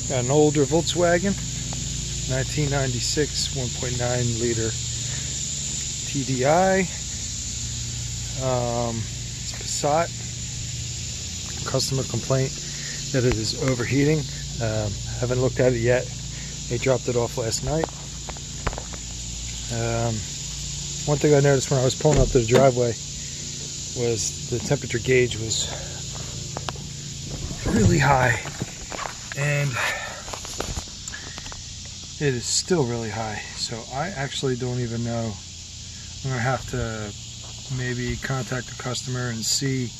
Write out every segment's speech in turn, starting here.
Got an older Volkswagen, 1996 1.9 liter TDI. It's passat. Customer complaint that it is overheating. Haven't looked at it yet. They dropped it off last night. One thing I noticed when I was pulling up to the driveway was the temperature gauge was really high, and it is still really high. So I actually don't even know. I'm gonna have to maybe contact the customer and see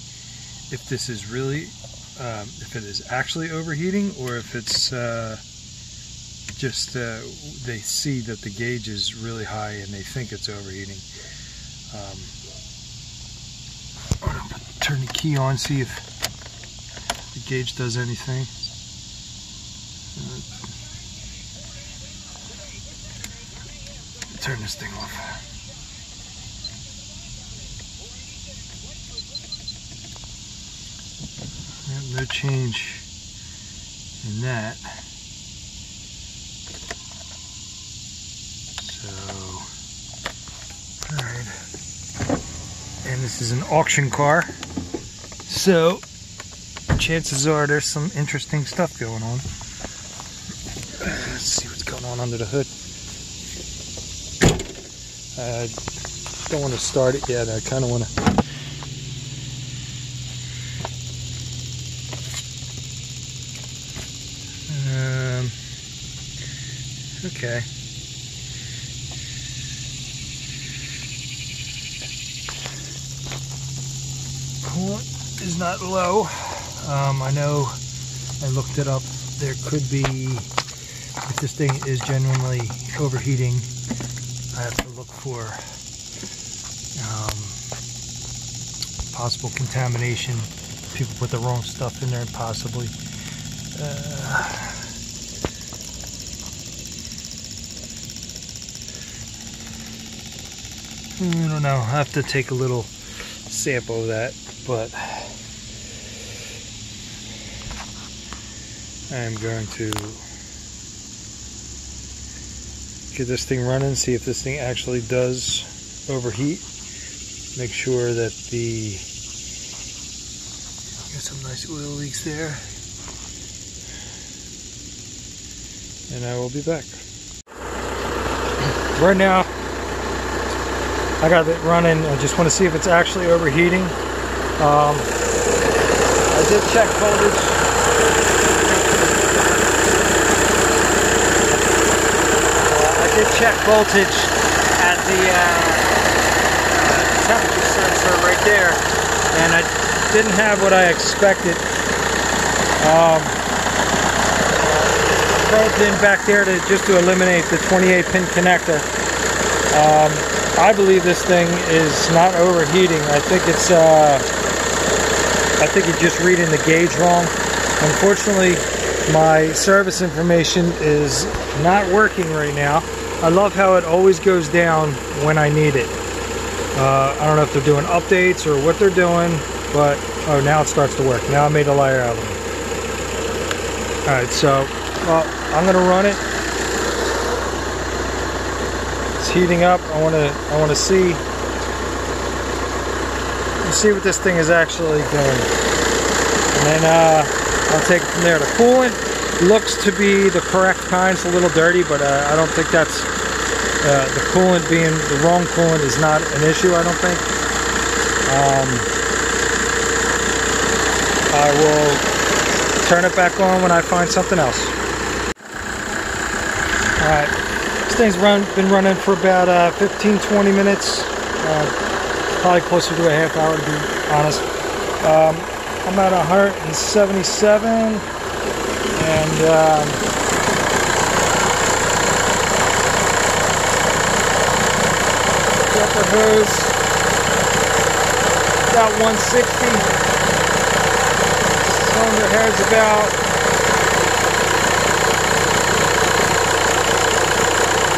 if this is really, if it is actually overheating, or if it's just they see that the gauge is really high and they think it's overheating. I'm gonna turn the key on, see if the gauge does anything. Turn this thing off. No change in that. So, alright. And this is an auction car. So, chances are there's some interesting stuff going on. Let's see what's going on under the hood. I don't want to start it yet. I kind of want to. Okay. Coolant is not low. I know I looked it up. There could be, if this thing is genuinely overheating, I have to look for possible contamination. People put the wrong stuff in there, possibly. I don't know. I have to take a little sample of that, but I am going to get this thing running, see if this thing actually does overheat. Make sure that got some nice oil leaks there. And I will be back. Right now, I got it running. I just want to see if it's actually overheating. I did check voltage. Check voltage at the temperature sensor right there, and I didn't have what I expected. Probed in back there just to eliminate the 28-pin connector. I believe this thing is not overheating. I think it's just reading the gauge wrong. Unfortunately, my service information is not working right now. I love how it always goes down when I need it. I don't know if they're doing updates or what they're doing, but oh, now it starts to work. Now I made a liar out of it. Alright, so I'm gonna run it. It's heating up. I wanna see what this thing is actually doing. And then I'll take it from there. The coolant looks to be the correct kind. It's a little dirty, but I don't think that's the coolant being the wrong coolant is not an issue, I don't think. I will turn it back on when I find something else. Alright, this thing's been running for about 15-20 minutes, probably closer to a half hour to be honest. I'm at 177, and the upper hose about 160. Cylinder head's about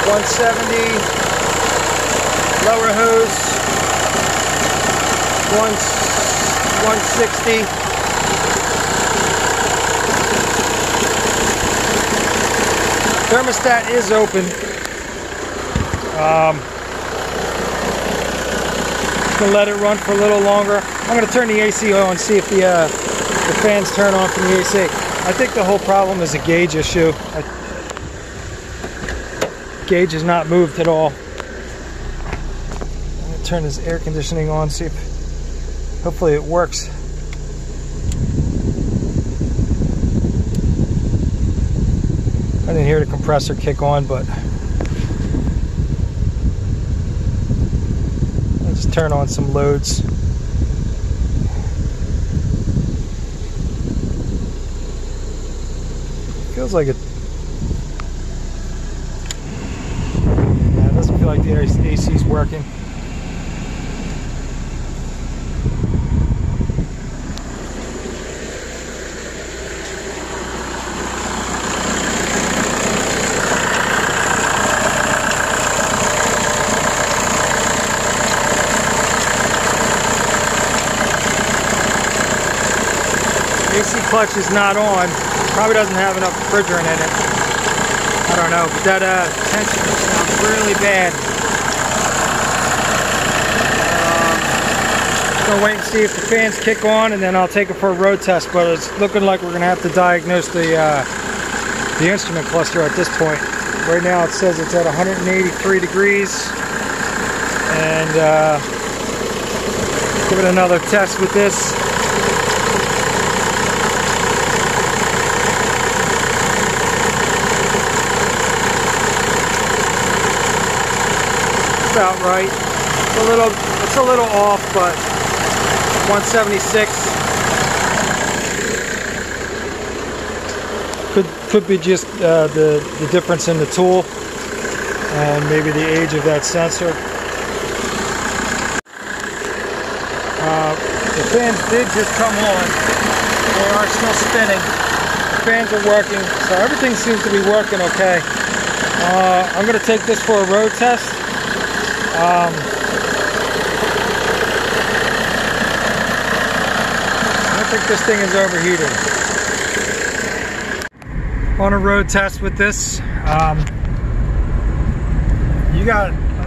170. Lower hose 160. Thermostat is open. Gonna let it run for a little longer. I'm gonna turn the AC on and see if the fans turn on from the AC. I think the whole problem is a gauge issue. Gauge is not moved at all. I'm gonna turn this air conditioning on, see if hopefully it works. I didn't hear the compressor kick on, but let's turn on some loads. Feels like it. Yeah, it doesn't feel like the AC is working. AC clutch is not on. Probably doesn't have enough refrigerant in it. I don't know, but that tension sounds really bad. Gonna wait and see if the fans kick on, and then I'll take it for a road test. But it's looking like we're gonna have to diagnose the instrument cluster at this point. Right now it says it's at 183 degrees, and give it another test with this. About right. It's a little off, but 176 could be just the difference in the tool and maybe the age of that sensor. The fans did just come on. They are still spinning. The fans are working, so everything seems to be working okay. I'm going to take this for a road test. I don't think this thing is overheating. On a road test with this,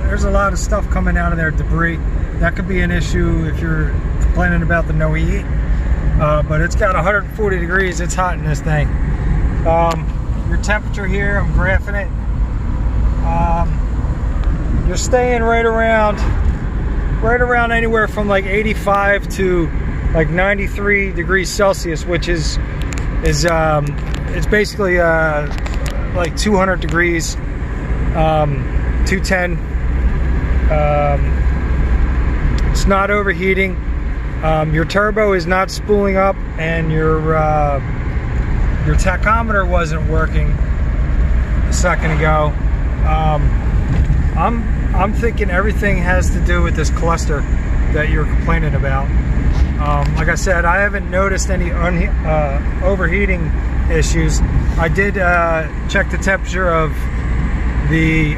there's a lot of stuff coming out of there, debris. That could be an issue if you're complaining about the no heat. But it's got 140 degrees, it's hot in this thing. Your temperature here, I'm graphing it. You're staying right around anywhere from like 85 to like 93 degrees Celsius, which is it's basically like 200 degrees, 210. It's not overheating. Your turbo is not spooling up, and your tachometer wasn't working a second ago. I'm thinking everything has to do with this cluster that you're complaining about. Like I said, I haven't noticed any overheating issues. I did check the temperature of the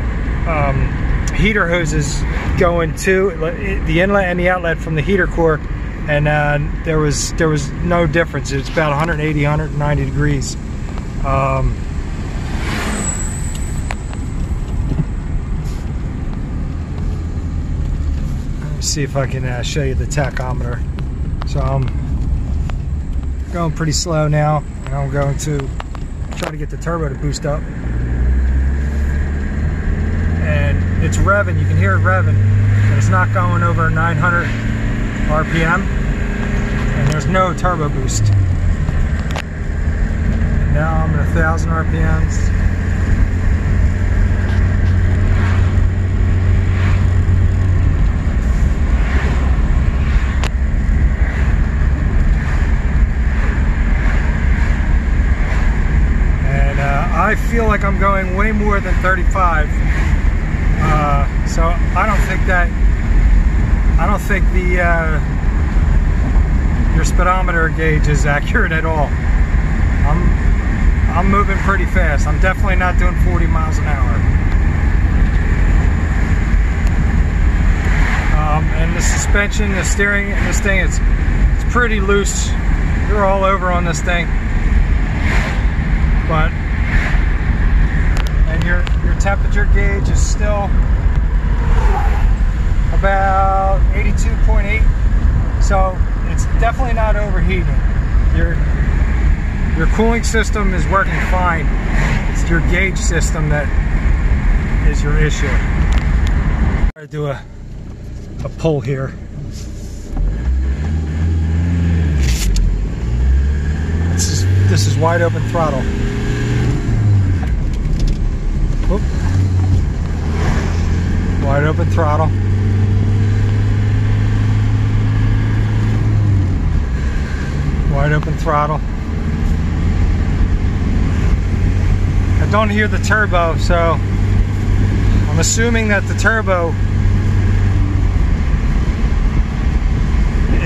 heater hoses going to the inlet and the outlet from the heater core, and there was no difference. It's about 180, 190 degrees. See if I can show you the tachometer. So I'm going pretty slow now, and I'm going to try to get the turbo to boost up. And it's revving, you can hear it revving, but it's not going over 900 RPM, and there's no turbo boost. And now I'm at 1,000 RPMs. I feel like I'm going way more than 35, so I don't think your speedometer gauge is accurate at all. I'm moving pretty fast. I'm definitely not doing 40 miles an hour. And the suspension, the steering, this thing, it's pretty loose. You're all over on this thing, but and your temperature gauge is still about 82.8, so it's definitely not overheating. Your cooling system is working fine. It's your gauge system that is your issue. I'm going to do a pull here. This is wide open throttle. Whoop. Wide open throttle. Wide open throttle. I don't hear the turbo, so I'm assuming that the turbo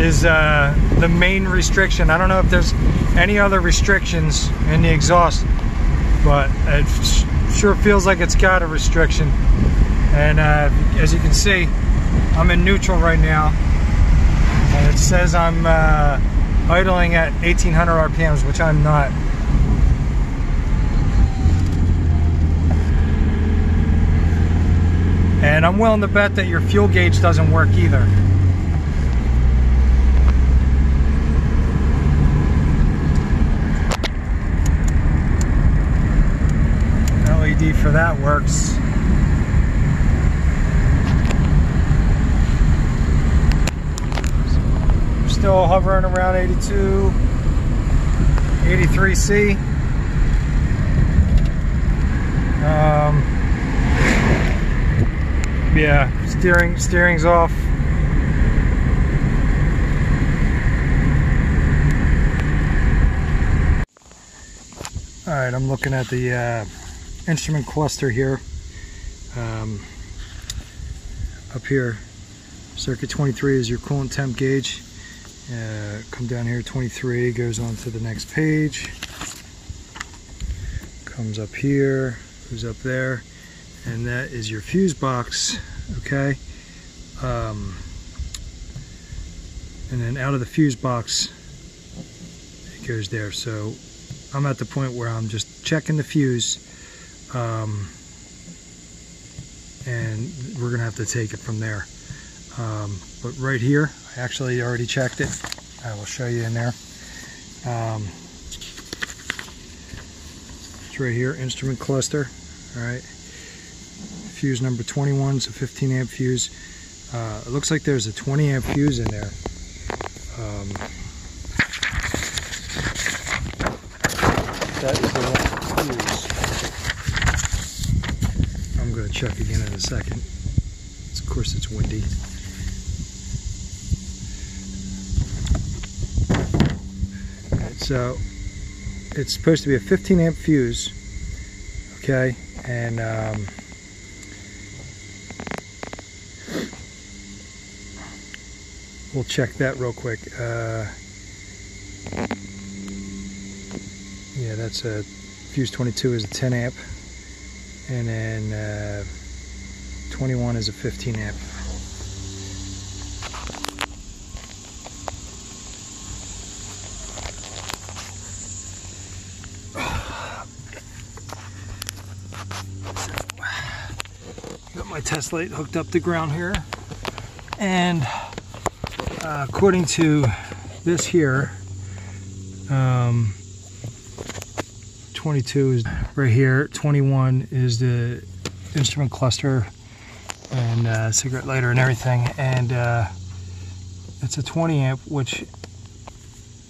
is the main restriction. I don't know if there's any other restrictions in the exhaust, but it sure feels like it's got a restriction. And as you can see, I'm in neutral right now, and it says I'm idling at 1800 RPMs, which I'm not. And I'm willing to bet that your fuel gauge doesn't work either. LED for that works. Still hovering around 82, 83C. Yeah, steering's off. All right, I'm looking at the instrument cluster here. Up here, circuit 23 is your coolant temp gauge. Come down here, 23 goes on to the next page. Comes up here, goes up there, and that is your fuse box. Okay, and then out of the fuse box it goes there. So I'm at the point where I'm just checking the fuse, and we're gonna have to take it from there. But right here, I actually already checked it. I will show you in there. It's right here, instrument cluster. All right, fuse number 21 is a 15 amp fuse. It looks like there's a 20 amp fuse in there. That is the wrong fuse. I'm going to check again in a second. Of course, it's windy. So it's supposed to be a 15 amp fuse, okay, and we'll check that real quick. Yeah, that's a fuse 22 is a 10 amp, and then 21 is a 15 amp. Got my test light hooked up to ground here, and according to this here, 22 is right here, 21 is the instrument cluster and cigarette lighter and everything, and it's a 20 amp, which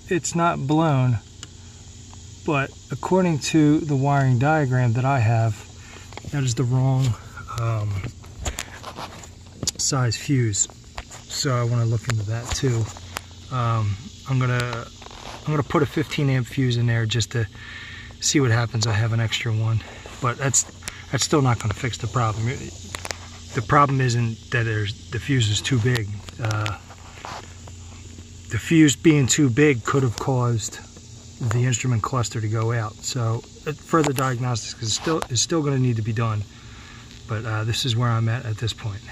it's not blown, but according to the wiring diagram that I have, that is the wrong size fuse. So I want to look into that too. I'm gonna put a 15 amp fuse in there just to see what happens. I have an extra one, but that's still not going to fix the problem. The problem isn't that the fuse is too big. The fuse being too big could have caused the instrument cluster to go out. So further diagnostics is still going to need to be done. But this is where I'm at this point.